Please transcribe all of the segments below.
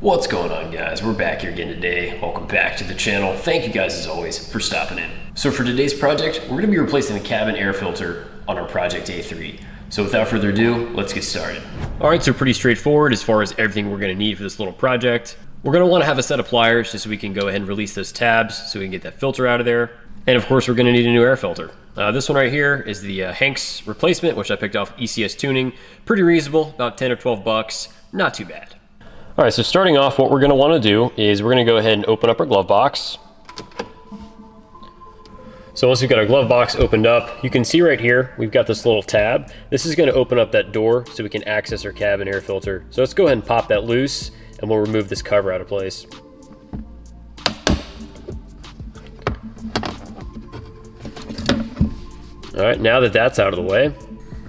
What's going on, guys? We're back here again today. Welcome back to the channel. Thank you guys as always for stopping in. So for today's project, we're gonna be replacing the cabin air filter on our Project A3. So without further ado, let's get started. All right, so pretty straightforward as far as everything we're gonna need for this little project. We're gonna wanna have a set of pliers just so we can go ahead and release those tabs so we can get that filter out of there. And of course, we're gonna need a new air filter. This one right here is the Hanks replacement, which I picked off ECS Tuning. Pretty reasonable, about 10 or 12 bucks, not too bad. All right, so starting off, what we're gonna wanna do is we're gonna go ahead and open up our glove box. So once we've got our glove box opened up, you can see right here, we've got this little tab. This is gonna open up that door so we can access our cabin air filter. So let's go ahead and pop that loose and we'll remove this cover out of place. All right, now that that's out of the way,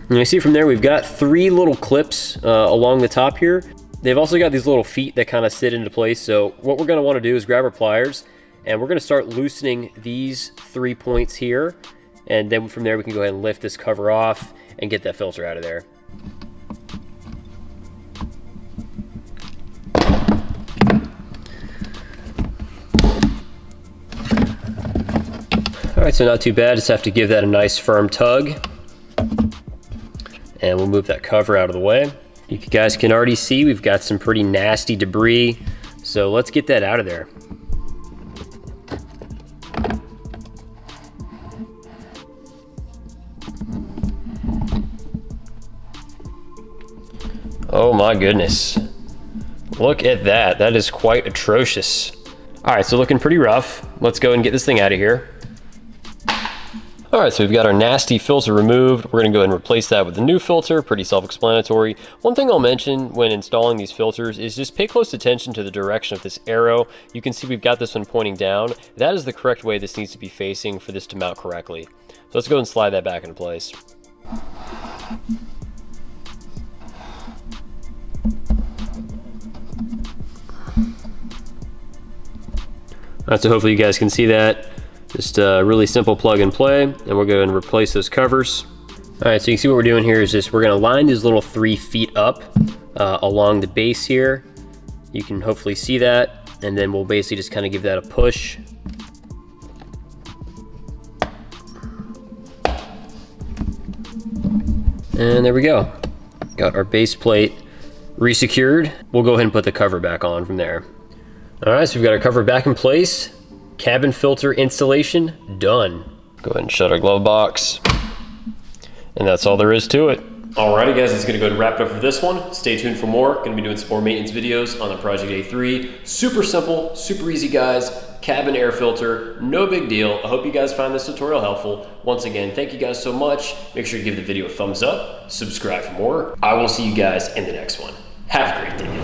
and you see from there, we've got three little clips along the top here. They've also got these little feet that kind of sit into place. So what we're gonna wanna do is grab our pliers and we're gonna start loosening these 3 points here. And then from there, we can go ahead and lift this cover off and get that filter out of there. All right, so not too bad. Just have to give that a nice firm tug. And we'll move that cover out of the way. You guys can already see we've got some pretty nasty debris. So let's get that out of there. Oh my goodness. Look at that. That is quite atrocious. All right, so looking pretty rough. Let's go and get this thing out of here. All right, so we've got our nasty filter removed. We're gonna go ahead and replace that with a new filter, pretty self-explanatory. One thing I'll mention when installing these filters is just pay close attention to the direction of this arrow. You can see we've got this one pointing down. That is the correct way this needs to be facing for this to mount correctly. So let's go and slide that back into place. All right, so hopefully you guys can see that. Just a really simple plug and play, and we'll go and replace those covers. All right, so you can see what we're doing here is just we're gonna line these little 3 feet up along the base here. You can hopefully see that, and then we'll basically just kind of give that a push. And there we go. Got our base plate resecured. We'll go ahead and put the cover back on from there. All right, so we've got our cover back in place. Cabin filter installation done. Go ahead and shut our glove box. And that's all there is to it. Alrighty guys, that's gonna go ahead and wrap it up for this one. Stay tuned for more. Gonna be doing some more maintenance videos on the Project A3. Super simple, super easy guys. Cabin air filter, no big deal. I hope you guys find this tutorial helpful. Once again, thank you guys so much. Make sure to give the video a thumbs up, subscribe for more. I will see you guys in the next one. Have a great day.